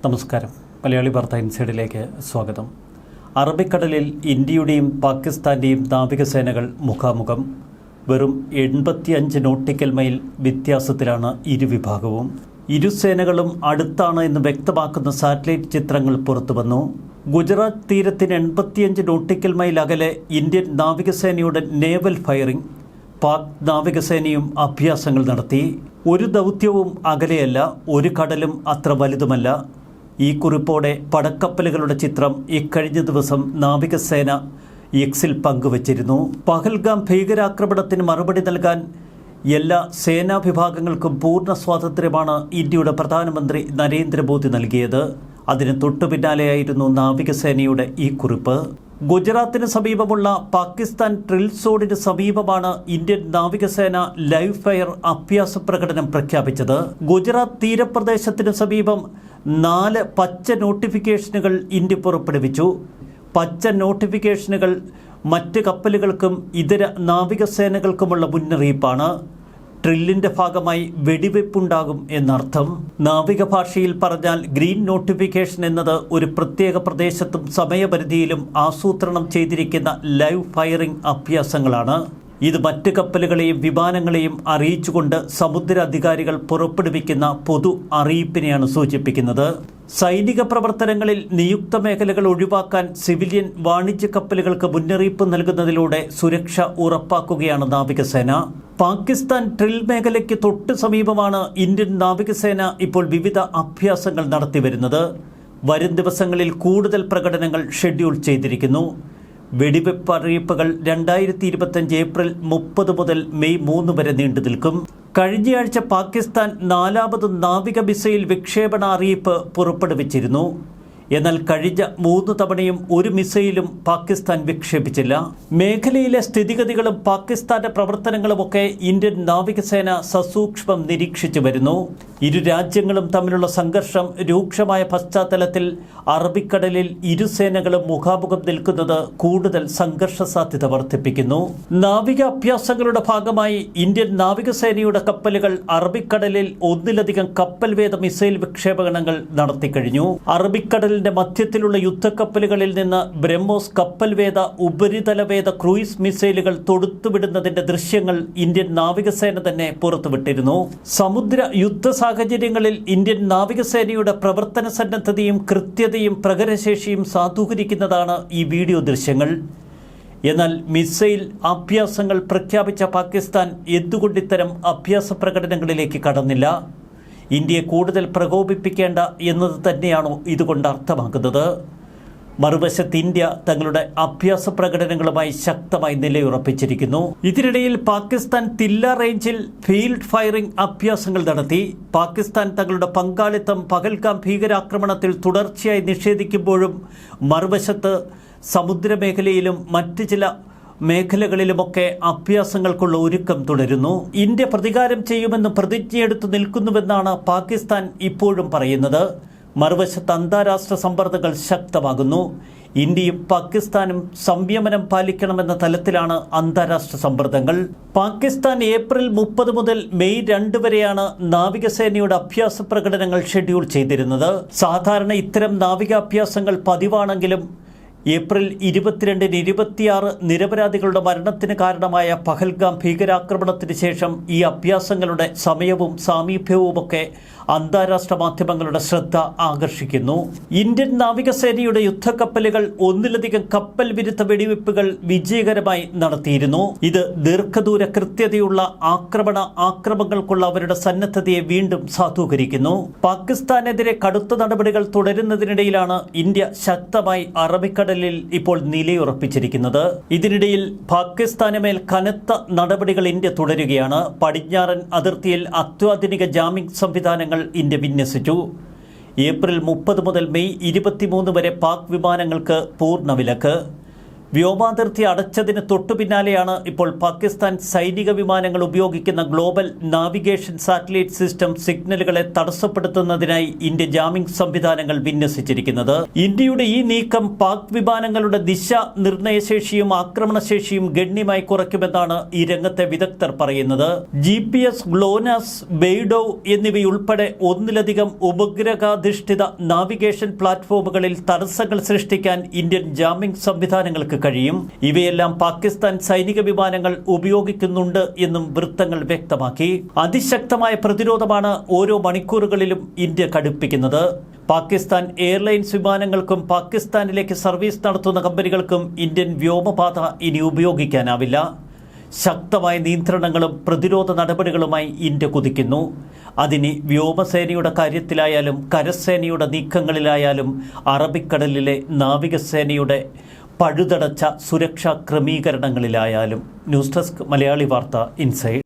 നമസ്കാരം. മലയാളി വാർത്ത ഇൻസൈഡിലേക്ക് സ്വാഗതം. അറബിക്കടലിൽ ഇന്ത്യയുടെയും പാകിസ്ഥാൻ്റെയും നാവികസേനകൾ മുഖാമുഖം. വെറും 85 നോട്ടിക്കൽ മൈൽ വ്യത്യാസത്തിലാണ് ഇരുവിഭാഗവും. ഇരുസേനകളും അടുത്താണ് എന്ന് വ്യക്തമാക്കുന്ന സാറ്റലൈറ്റ് ചിത്രങ്ങൾ പുറത്തുവന്നു. ഗുജറാത്ത് തീരത്തിന് 85 നോട്ടിക്കൽ മൈൽ അകലെ ഇന്ത്യൻ നാവികസേനയുടെ നേവൽ ഫയറിംഗ്. പാക് നാവികസേനയും അഭ്യാസങ്ങൾ നടത്തി. ഒരു ദൗത്യവും അകലെയല്ല, ഒരു കടലും അത്ര വലുതുമല്ല. ഈ കുറിപ്പോടെ പടക്കപ്പലുകളുടെ ചിത്രം ഇക്കഴിഞ്ഞ ദിവസം നാവികസേന എക്സിൽ പങ്കുവച്ചിരുന്നു. പഹൽഗാം ഭീകരാക്രമണത്തിന് മറുപടി നൽകാൻ എല്ലാ സേനാ വിഭാഗങ്ങൾക്കും പൂർണ്ണ സ്വാതന്ത്ര്യമാണ് ഇന്ത്യയുടെ പ്രധാനമന്ത്രി നരേന്ദ്രമോദി നൽകിയത്. അതിന് തൊട്ടുപിന്നാലെയായിരുന്നു നാവികസേനയുടെ ഈ കുറിപ്പ്. ഗുജറാത്തിന് സമീപമുള്ള പാകിസ്ഥാൻ ട്രിൽ സോണിന് സമീപമാണ് ഇന്ത്യൻ നാവികസേന ലൈവ് ഫയർ അഭ്യാസ പ്രകടനം പ്രഖ്യാപിച്ചത്. ഗുജറാത്ത് തീരപ്രദേശത്തിന് സമീപം 4 പച്ച നോട്ടിഫിക്കേഷനുകൾ ഇന്ത്യ പുറപ്പെടുവിച്ചു. പച്ച നോട്ടിഫിക്കേഷനുകൾ മറ്റ് കപ്പലുകൾക്കും ഇതര നാവികസേനകൾക്കുമുള്ള മുന്നറിയിപ്പാണ്. ട്രില്ലിൻ്റെ ഭാഗമായി വെടിവെപ്പുണ്ടാകും എന്നർത്ഥം. നാവിക ഭാഷയിൽ പറഞ്ഞാൽ ഗ്രീൻ നോട്ടിഫിക്കേഷൻ എന്നത് ഒരു പ്രത്യേക പ്രദേശത്തും സമയപരിധിയിലും ആസൂത്രണം ചെയ്തിരിക്കുന്ന ലൈവ് ഫയറിംഗ് അഭ്യാസങ്ങളാണ്. ഇത് മറ്റ് കപ്പലുകളെയും വിമാനങ്ങളെയും അറിയിച്ചുകൊണ്ട് സമുദ്ര അധികാരികൾ പുറപ്പെടുവിക്കുന്ന പൊതു അറിയിപ്പിനെയാണ് സൂചിപ്പിക്കുന്നത്. സൈനിക പ്രവർത്തനങ്ങളിൽ നിയുക്ത മേഖലകൾ ഒഴിവാക്കാൻ സിവിലിയൻ വാണിജ്യ കപ്പലുകൾക്ക് മുന്നറിയിപ്പ് നൽകുന്നതിലൂടെ സുരക്ഷ ഉറപ്പാക്കുകയാണ് നാവികസേന. പാകിസ്ഥാൻ ട്രിൽ മേഖലയ്ക്ക് തൊട്ട് സമീപമാണ് ഇന്ത്യൻ നാവികസേന ഇപ്പോൾ വിവിധ അഭ്യാസങ്ങൾ നടത്തിവരുന്നത്. വരും ദിവസങ്ങളിൽ കൂടുതൽ പ്രകടനങ്ങൾ ഷെഡ്യൂൾ ചെയ്തിരിക്കുന്നു. വെടിവെപ്പ് അറിയിപ്പുകൾ 2025 ഏപ്രിൽ 30 മുതൽ മെയ് 3 വരെ നീണ്ടു നിൽക്കും. കഴിഞ്ഞയാഴ്ച പാകിസ്ഥാൻ 4ാമത് നാവിക മിസൈൽ വിക്ഷേപണ അറിയിപ്പ് പുറപ്പെടുവിച്ചിരുന്നു. എന്നാൽ കഴിഞ്ഞ 3 തവണയും ഒരു മിസൈലും പാകിസ്ഥാൻ വിക്ഷേപിച്ചില്ല. മേഖലയിലെ സ്ഥിതിഗതികളും പാകിസ്ഥാന്റെ പ്രവർത്തനങ്ങളുമൊക്കെ ഇന്ത്യൻ നാവികസേന സസൂക്ഷ്മം നിരീക്ഷിച്ചു വരുന്നു. ഇരു രാജ്യങ്ങളും തമ്മിലുള്ള സംഘർഷം രൂക്ഷമായ പശ്ചാത്തലത്തിൽ അറബിക്കടലിൽ ഇരുസേനകളും മുഖാമുഖം നിൽക്കുന്നത് കൂടുതൽ സംഘർഷ സാധ്യത വർദ്ധിപ്പിക്കുന്നു. നാവിക അഭ്യാസങ്ങളുടെ ഭാഗമായി ഇന്ത്യൻ നാവികസേനയുടെ കപ്പലുകൾ അറബിക്കടലിൽ ഒന്നിലധികം കപ്പൽവേദ മിസൈൽ വിക്ഷേപണങ്ങൾ നടത്തിക്കഴിഞ്ഞു. അറബിക്കടലിൽ മധ്യത്തിലുള്ള യുദ്ധക്കപ്പലുകളിൽ നിന്ന് ബ്രഹ്മോസ് കപ്പൽവേദ ഉപരിതലവേദ ക്രൂയിസ് മിസൈലുകൾ തൊടുത്തുവിടുന്നതിന്റെ ദൃശ്യങ്ങൾ ഇന്ത്യൻ നാവികസേന തന്നെ പുറത്തുവിട്ടിരുന്നു. സമുദ്ര യുദ്ധ സാഹചര്യങ്ങളിൽ ഇന്ത്യൻ നാവികസേനയുടെ പ്രവർത്തന സന്നദ്ധതയും കൃത്യതയും പ്രകരശേഷിയും സാധൂകരിക്കുന്നതാണ് ഈ വീഡിയോ ദൃശ്യങ്ങൾ. എന്നാൽ മിസൈൽ അഭ്യാസങ്ങൾ പ്രഖ്യാപിച്ച പാകിസ്ഥാൻ എന്തുകൊണ്ട് ഇത്തരം അഭ്യാസ പ്രകടനങ്ങളിലേക്ക് കടന്നില്ല? ഇന്ത്യയെ കൂടുതൽ പ്രകോപിപ്പിക്കേണ്ട എന്നത് തന്നെയാണോ ഇതുകൊണ്ട് അർത്ഥമാക്കുന്നത്? മറുവശത്ത് ഇന്ത്യ തങ്ങളുടെ അഭ്യാസ പ്രകടനങ്ങളുമായി ശക്തമായി നിലയുറപ്പിച്ചിരിക്കുന്നു. ഇതിനിടയിൽ പാകിസ്ഥാൻ തില്ല റേഞ്ചിൽ ഫീൽഡ് ഫയറിംഗ് അഭ്യാസങ്ങൾ നടത്തി. പാകിസ്ഥാൻ തങ്ങളുടെ പങ്കാളിത്തം പഹൽഗാം ഭീകരാക്രമണത്തിൽ തുടർച്ചയായി നിഷേധിക്കുമ്പോഴും മറുവശത്ത് സമുദ്രമേഖലയിലും മറ്റ് ചില മേഖലകളിലുമൊക്കെ അഭ്യാസങ്ങൾക്കുള്ള ഒരുക്കം തുടരുന്നു. ഇന്ത്യ പ്രതികാരം ചെയ്യുമെന്ന് പ്രതിജ്ഞയെടുത്തു നിൽക്കുന്നുവെന്നാണ് പാകിസ്ഥാൻ ഇപ്പോഴും പറയുന്നത്. മറുവശത്ത് അന്താരാഷ്ട്ര സമ്മർദ്ദങ്ങൾ ശക്തമാകുന്നു. ഇന്ത്യയും പാകിസ്ഥാനും സംയമനം പാലിക്കണമെന്ന തലത്തിലാണ് അന്താരാഷ്ട്ര സമ്മർദ്ദങ്ങൾ. പാകിസ്ഥാൻ ഏപ്രിൽ 30 മുതൽ മെയ് 2 വരെയാണ് നാവികസേനയുടെ അഭ്യാസ പ്രകടനങ്ങൾ ഷെഡ്യൂൾ ചെയ്തിരുന്നത്. സാധാരണ ഇത്തരം നാവികാഭ്യാസങ്ങൾ പതിവാണെങ്കിലും ഏപ്രിൽ 22-ന് 26 നിരപരാധികളുടെ മരണത്തിന് കാരണമായ പഹൽഗാം ഭീകരാക്രമണത്തിന് ശേഷം ഈ അഭ്യാസങ്ങളുടെ സമയവും സാമീപ്യവുമൊക്കെ അന്താരാഷ്ട്ര മാധ്യമങ്ങളുടെ ശ്രദ്ധ ആകർഷിക്കുന്നു. ഇന്ത്യൻ നാവികസേനയുടെ യുദ്ധക്കപ്പലുകൾ ഒന്നിലധികം കപ്പൽ വിരുദ്ധ വെടിവെപ്പുകൾ വിജയകരമായി നടത്തിയിരുന്നു. ഇത് ദീർഘദൂര കൃത്യതയുള്ള ആക്രമണങ്ങൾക്കുള്ള അവരുടെ സന്നദ്ധതയെ വീണ്ടും സാധൂകരിക്കുന്നു. പാകിസ്ഥാനെതിരെ കടുത്ത നടപടികൾ തുടരുന്നതിനിടയിലാണ് ഇന്ത്യ ശക്തമായി അറബിക്കടലിൽ ഇപ്പോൾ നിലയുറപ്പിച്ചിരിക്കുന്നത്. ഇതിനിടയിൽ പാകിസ്ഥാന് മേൽ കനത്ത നടപടികൾ ഇന്ത്യ തുടരുകയാണ്. പടിഞ്ഞാറൻ അതിർത്തിയിൽ അത്യാധുനിക ജാമിംഗ് സംവിധാനങ്ങൾ ഇന്ത്യ വിന്യസിച്ചു. ഏപ്രിൽ 30 മുതൽ മെയ് 23 വരെ പാക് വിമാനങ്ങൾക്ക് പൂർണ്ണ വിലക്ക്. വ്യോമാതിർത്തി അടച്ചതിന് തൊട്ടു പിന്നാലെയാണ് ഇപ്പോൾ പാകിസ്ഥാൻ സൈനിക വിമാനങ്ങൾ ഉപയോഗിക്കുന്ന ഗ്ലോബൽ നാവിഗേഷൻ സാറ്റലൈറ്റ് സിസ്റ്റം സിഗ്നലുകളെ തടസ്സപ്പെടുത്തുന്നതിനായി ഇന്ത്യ ജാമിംഗ് സംവിധാനങ്ങൾ വിന്യസിച്ചിരിക്കുന്നത്. ഇന്ത്യയുടെ ഈ നീക്കം പാക് വിമാനങ്ങളുടെ ദിശ നിർണയശേഷിയും ആക്രമണശേഷിയും ഗണ്യമായി കുറയ്ക്കുമെന്നാണ് ഈ രംഗത്തെ വിദഗ്ധർ പറയുന്നത്. GPS, ഗ്ലോനാസ്, ബെയ്ഡോ എന്നിവയുൾപ്പെടെ ഒന്നിലധികം ഉപഗ്രഹാധിഷ്ഠിത നാവിഗേഷൻ പ്ലാറ്റ്ഫോമുകളിൽ തടസ്സങ്ങൾ സൃഷ്ടിക്കാൻ ഇന്ത്യൻ ജാമിംഗ് സംവിധാനങ്ങൾക്ക് കഴിയും. ഇവയെല്ലാം പാകിസ്ഥാൻ സൈനിക വിമാനങ്ങൾ ഉപയോഗിക്കുന്നുണ്ട് എന്നും വൃത്തങ്ങൾ വ്യക്തമാക്കി. അതിശക്തമായ പ്രതിരോധമാണ് ഓരോ മണിക്കൂറുകളിലും ഇന്ത്യ കടുപ്പിക്കുന്നത്. പാകിസ്ഥാൻ എയർലൈൻസ് വിമാനങ്ങൾക്കും പാകിസ്ഥാനിലേക്ക് സർവീസ് നടത്തുന്ന കമ്പനികൾക്കും ഇന്ത്യൻ വ്യോമപാത ഇനി ഉപയോഗിക്കാനാവില്ല. ശക്തമായ നിയന്ത്രണങ്ങളും പ്രതിരോധ നടപടികളുമായി ഇന്ത്യ കുതിക്കുന്നു. അതിന് വ്യോമസേനയുടെ കാര്യത്തിലായാലും കരസേനയുടെ നീക്കങ്ങളിലായാലും അറബിക്കടലിലെ നാവികസേനയുടെ പഴുതടച്ച സുരക്ഷാ ക്രമീകരണങ്ങളിലായാലും. ന്യൂസ് ഡെസ്ക് മലയാളി വാർത്ത ഇൻസൈഡ്.